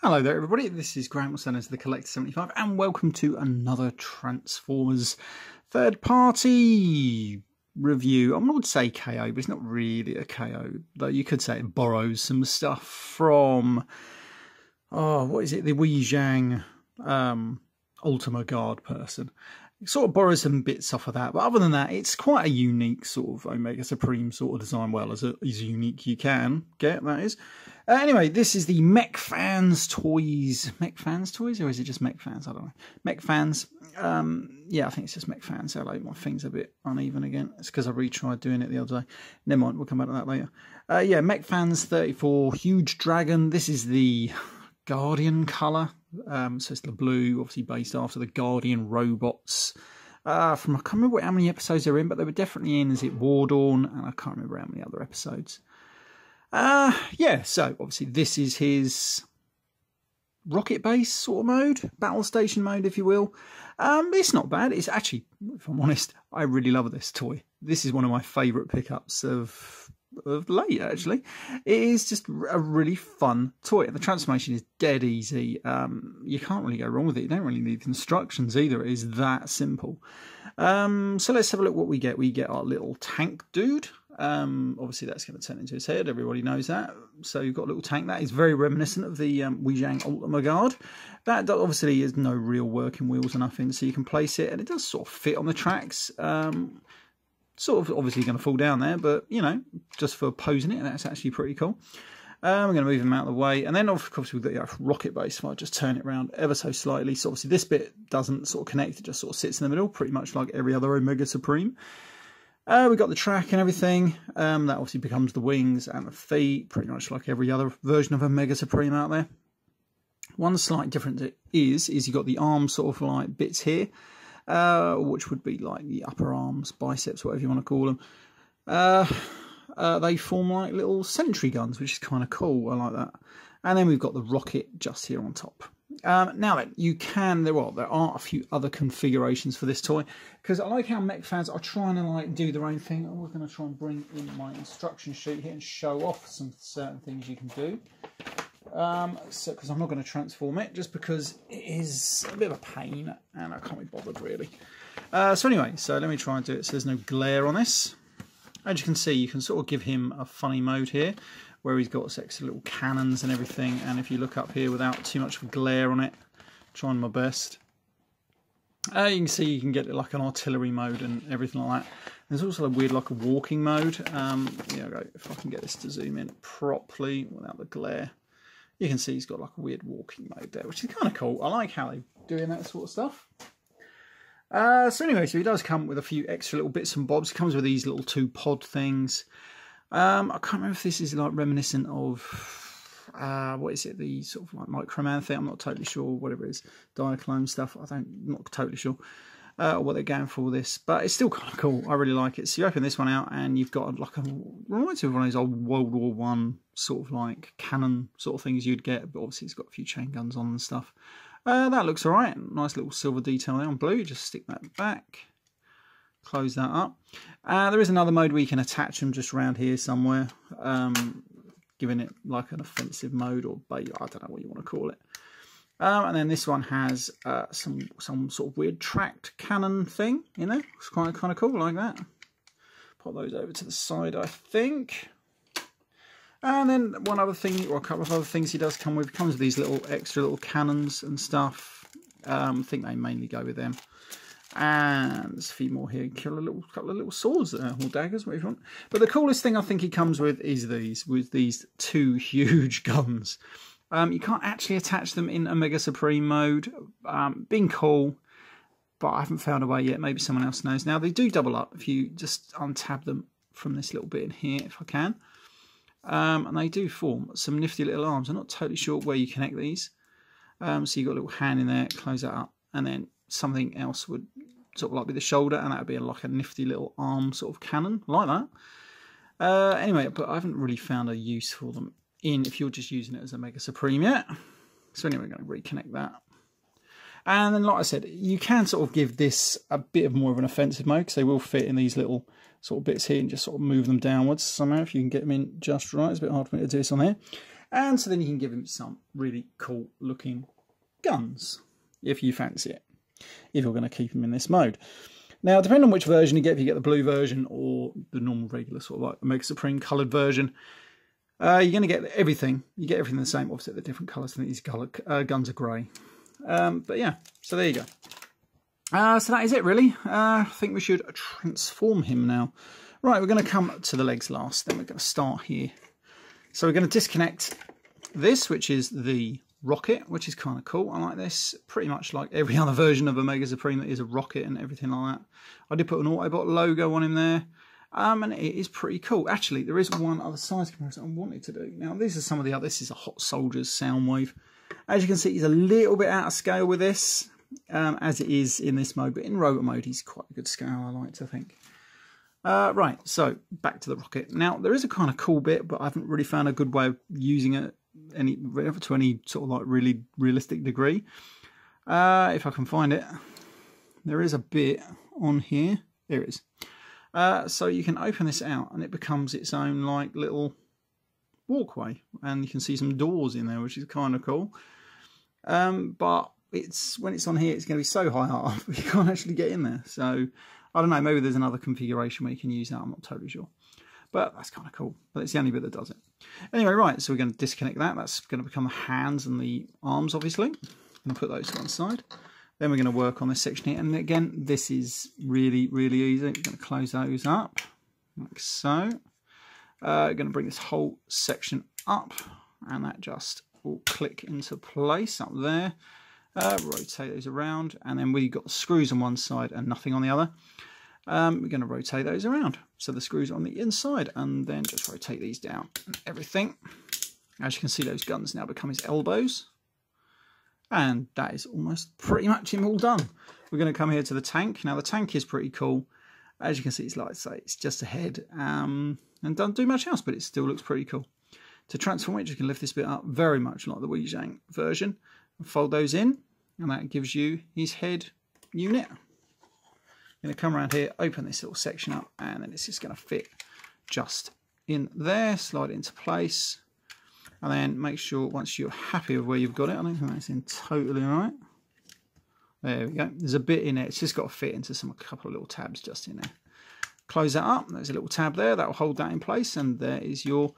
Hello there everybody, this is Graham, also known as the Collector75, and welcome to another Transformers third party review. I would say KO, but it's not really a KO, though you could say it borrows some stuff from, what is it, the Wei Zhang Ultima Guard person. It sort of borrows some bits off of that, but other than that, it's quite a unique sort of Omega Supreme sort of design, well, as unique you can get, that is. Anyway, this is the Mech Fans Toys. Mech Fans Toys, or is it just Mech Fans? I don't know. Mech Fans. Yeah, I think it's just Mech Fans. Hello, my thing's a bit uneven again. It's because I retried doing it the other day. Never mind, we'll come back to that later. Yeah, Mech Fans 34, Huge Dragon. This is the Guardian colour. So it's the blue, obviously based after the Guardian robots. I can't remember how many episodes they're in, but they were definitely in, is it War Dawn? And I can't remember how many other episodes. Yeah, so obviously this is his rocket base sort of mode, battle station mode, if you will. It's not bad. It's actually, if I'm honest, I really love this toy. This is one of my favourite pickups of late, actually. It is just a really fun toy. The transformation is dead easy. You can't really go wrong with it. You don't really need instructions either. It is that simple. So let's have a look what we get. We get our little tank dude. Obviously that's going to turn into his head, everybody knows that. So you've got a little tank that is very reminiscent of the Wei Zhang Ultima Guard. That obviously is no real working wheels or nothing, so you can place it and it does sort of fit on the tracks. Sort of obviously going to fall down there, but you know, just for posing it, that's actually pretty cool. We're going to move him out of the way, and then of course we've got the rocket base. If I just turn it around ever so slightly, so obviously this bit doesn't sort of connect, it just sort of sits in the middle, pretty much like every other Omega Supreme. We've got the track and everything. That obviously becomes the wings and the feet, pretty much like every other version of Omega Supreme out there. One slight difference is you've got the arm sort of like bits here, which would be like the upper arms, biceps, whatever you want to call them. They form like little sentry guns, which is kind of cool. I like that. And then we've got the rocket just here on top. Now then, there are a few other configurations for this toy, because I like how Mech Fans are trying to like do their own thing. We're going to try and bring in my instruction sheet here and show off some certain things you can do. Because I'm not going to transform it, just because it is a bit of a pain and I can't be bothered really. So anyway, so let me try and do it so there's no glare on this. As you can see, you can sort of give him a funny mode here, where he's got sexy little cannons and everything, and if you look up here without too much of a glare on it, trying my best, you can see you can get like an artillery mode and everything like that. There's also a weird like a walking mode. Yeah, if I can get this to zoom in properly without the glare, you can see he's got like a weird walking mode there, which is kind of cool. I like how they're doing that sort of stuff. So anyway, so he does come with a few extra little bits and bobs. He comes with these little 2 pod things. I can't remember if this is like reminiscent of what is it, the sort of like Microman thing. I'm not totally sure, whatever it is, Diaclone stuff. Not totally sure what they're going for with this, but it's still kind of cool. I really like it. So you open this one out and you've got like reminds me of one of those old World War One sort of like cannon sort of things you'd get, but obviously it's got a few chain guns on and stuff. That looks alright. Nice little silver detail there on blue. Just stick that back. Close that up. There is another mode where you can attach them just around here somewhere, giving it like an offensive mode, or I don't know what you want to call it. And then this one has some sort of weird tracked cannon thing, you know. It's kind of cool like that. Put those over to the side, I think. And then one other thing, or a couple of other things he does come with. He comes with these little extra little cannons and stuff. I think they mainly go with them. And there's a few more here. Kill a couple of little swords there, or daggers, whatever you want. But the coolest thing I think he comes with is these 2 huge guns. You can't actually attach them in Omega Supreme mode. Being cool, but I haven't found a way yet. Maybe someone else knows. Now they do double up if you just untab them from this little bit in here, if I can. And they do form some nifty little arms. I'm not totally sure where you connect these. So you've got a little hand in there, close that up, and then something else would sort of like be the shoulder, and that would be like a nifty little arm sort of cannon, like that. Anyway, but I haven't really found a use for them if you're just using it as a Mega Supreme yet. So anyway, we're going to reconnect that. And then, like I said, you can sort of give this a bit of more of an offensive mode, because they will fit in these little sort of bits here and just sort of move them downwards somehow, if you can get them in just right. It's a bit hard for me to do this on here. And so then you can give him some really cool looking guns, if you fancy it, if you're going to keep him in this mode. Now, depending on which version you get, if you get the blue version or the normal regular sort of like Omega Supreme coloured version, you're going to get everything. You get everything the same, obviously the different colours. I think these guns are grey. But yeah, so there you go. So that is it really. I think we should transform him now. Right, we're going to come to the legs last, then we're going to start here. So we're going to disconnect this, which is the rocket, which is kind of cool. I like this, pretty much like every other version of Omega Supreme that is a rocket and everything like that. I did put an Autobot logo on him there, and it is pretty cool. Actually, there is one other size comparison I wanted to do. Now, these are some of the other. This is a Hot Soldiers Soundwave. As you can see, he's a little bit out of scale with this, as it is in this mode, but in robot mode, he's quite a good scale, I like to think. Right, so back to the rocket. Now, there is a kind of cool bit, but I haven't really found a good way of using it to any sort of like really realistic degree. If I can find it, there is a bit on here. There it is. So you can open this out and it becomes its own like little walkway, and you can see some doors in there, which is kind of cool. But when it's on here, it's going to be so high up you can't actually get in there. So I don't know, maybe there's another configuration where you can use that, I'm not totally sure. But that's kind of cool. But it's the only bit that does it. Anyway, right, so we're going to disconnect that. That's going to become the hands and the arms, obviously. I'm going to put those to one side. Then we're going to work on this section here. And again, this is really, really easy. We're going to close those up, like so. Going to bring this whole section up. And that just will click into place up there. Rotate those around. And then we've got the screws on one side and nothing on the other. We're going to rotate those around. So the screws are on the inside, and then just rotate these down and everything. As you can see, those guns now become his elbows. And that is almost pretty much him all done. We're going to come here to the tank. Now the tank is pretty cool. As you can see, it's like I say, it's just a head and doesn't do much else, but it still looks pretty cool. To transform it, you can lift this bit up very much like the Wee Zhang version. Fold those in, and that gives you his head unit. I'm going to come around here, open this little section up, and then it's just going to fit just in there, slide it into place, and then make sure once you're happy with where you've got it, I don't think that's in totally right. There we go. There's a bit in it. It's just got to fit into a couple of little tabs just in there. Close that up. There's a little tab there that will hold that in place, and there is your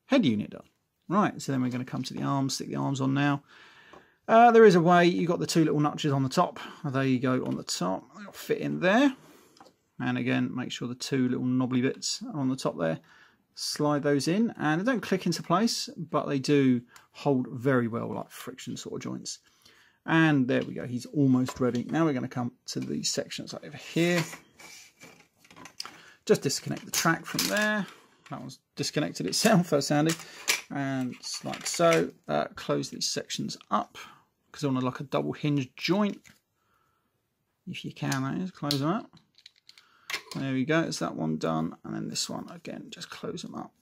head unit done. Right, so then we're going to come to the arms, stick the arms on now. There is a way. You've got the two little notches on the top. There you go on the top. They'll fit in there. And again, make sure the two little knobbly bits are on the top there. Slide those in, and they don't click into place, but they do hold very well, like friction sort of joints. And there we go. He's almost ready. Now we're going to come to these sections over here. Just disconnect the track from there. That one's disconnected itself, that's handy. And just like so. Close these sections up, because I want like a double hinge joint. If you can, that is, close them up. There we go, it's that one done. And then this one, again, just close them up.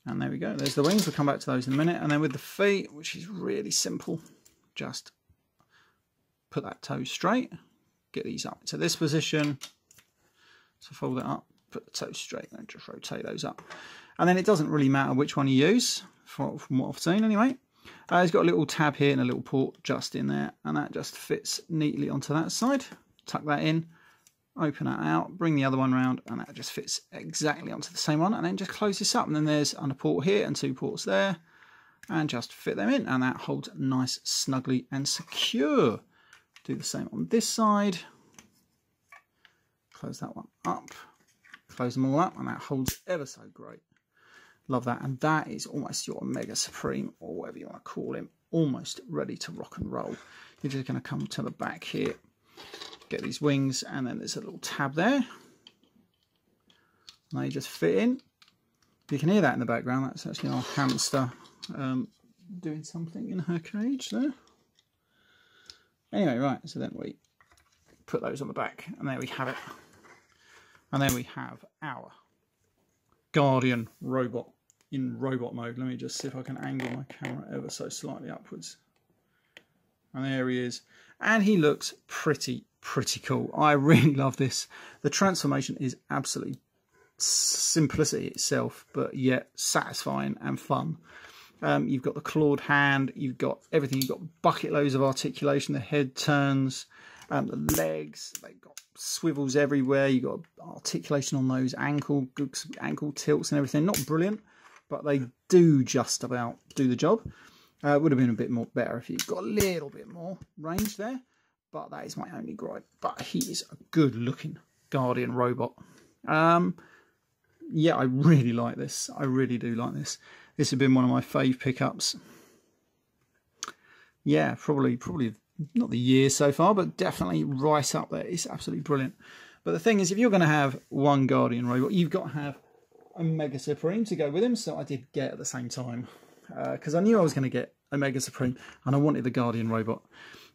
And there we go, there's the wings. We'll come back to those in a minute. And then with the feet, which is really simple, just put that toe straight, get these up to this position. So fold it up, put the toe straight, and just rotate those up. And then it doesn't really matter which one you use, from what I've seen anyway. It's got a little tab here and a little port just in there, and that just fits neatly onto that side. Tuck that in, open that out, bring the other one round, and that just fits exactly onto the same one. And then just close this up, and then there's a port here and two ports there, and just fit them in, and that holds nice, snugly and secure. Do the same on this side. Close that one up, close them all up, and that holds ever so great. Love that. And that is almost your Omega Supreme, or whatever you want to call him, almost ready to rock and roll. You're just going to come to the back here, get these wings, and then there's a little tab there. And they just fit in. You can hear that in the background. That's actually our hamster doing something in her cage there. Anyway, right, so then we put those on the back, and there we have it. And then we have our Guardian robot in robot mode. Let me just see if I can angle my camera ever so slightly upwards. And there he is. And he looks pretty cool. I really love this. The transformation is absolutely simplicity itself, but yet satisfying and fun. You've got the clawed hand, you've got everything, you've got bucket loads of articulation, the head turns, the legs, they've got swivels everywhere, you've got articulation on those ankle tilts and everything. Not brilliant, but they do just about do the job. It would have been a bit more better if you've got a little bit more range there, but that is my only gripe. But he is a good looking Guardian robot. Yeah, I really like this. I really do like this. This has been one of my fave pickups. Yeah, probably not the year so far, but definitely right up there. It's absolutely brilliant. But the thing is, if you're going to have one Guardian robot, you've got to have Omega Supreme to go with him. So I did get at the same time, because I knew I was going to get Omega Supreme and I wanted the Guardian robot.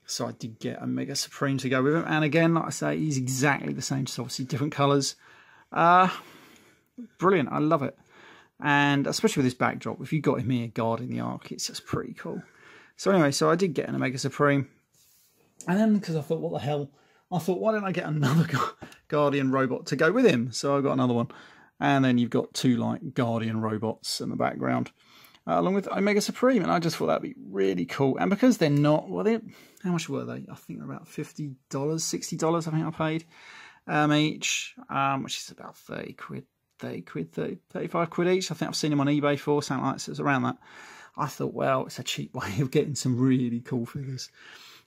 So I did get Omega Supreme to go with him. And again, like I say, he's exactly the same, just obviously different colours. Brilliant, I love it. And especially with this backdrop, if you got him here guarding the Ark, it's just pretty cool. So anyway, so I did get an Omega Supreme. And then, because I thought, what the hell, I thought, why don't I get another Guardian robot to go with him? So I got another one. And then you've got two like Guardian robots in the background, along with Omega Supreme. And I just thought that'd be really cool. And because they're not, well, how much were they? I think they're about $50, $60, I think I paid each, which is about 30 quid. 35 quid each. I think I've seen them on eBay for something like that, so it's around that. I thought, well, it's a cheap way of getting some really cool figures.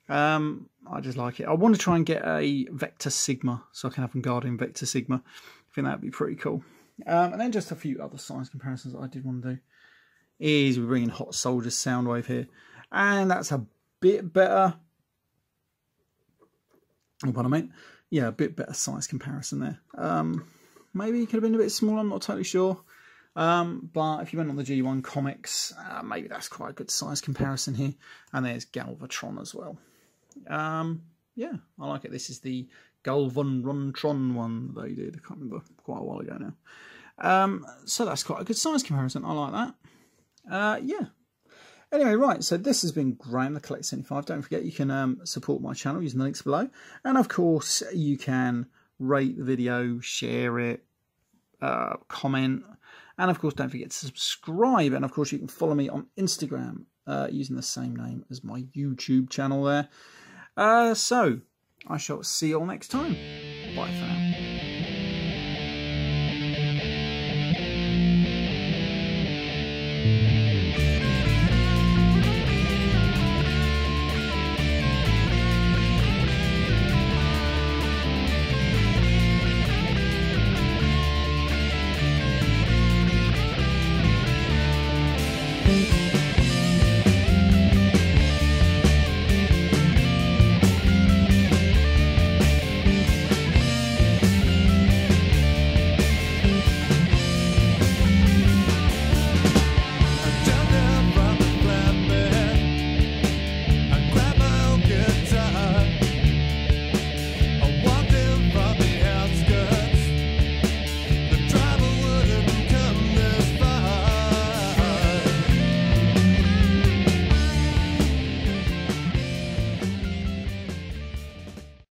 I just like it. I want to try and get a Vector Sigma, so I can have them Guardian Vector Sigma. I think that'd be pretty cool. And then just a few other size comparisons that I did want to do is we're bringing Hot Soldiers Soundwave here, and that's a bit better. What I meant, yeah, a bit better size comparison there. Maybe it could have been a bit smaller, I'm not totally sure. But if you went on the G1 Comics, maybe that's quite a good size comparison here. And there's Galvatron as well. Yeah, I like it. This is the Galvatron one they did. I can't remember, quite a while ago now. So that's quite a good size comparison. I like that. Yeah. Anyway, right, so this has been Graham, the Collect 75. Don't forget you can support my channel using the links below. And of course, you can rate the video, share it, comment, and of course don't forget to subscribe. And of course you can follow me on Instagram using the same name as my YouTube channel there. So I shall see you all next time. Bye for now.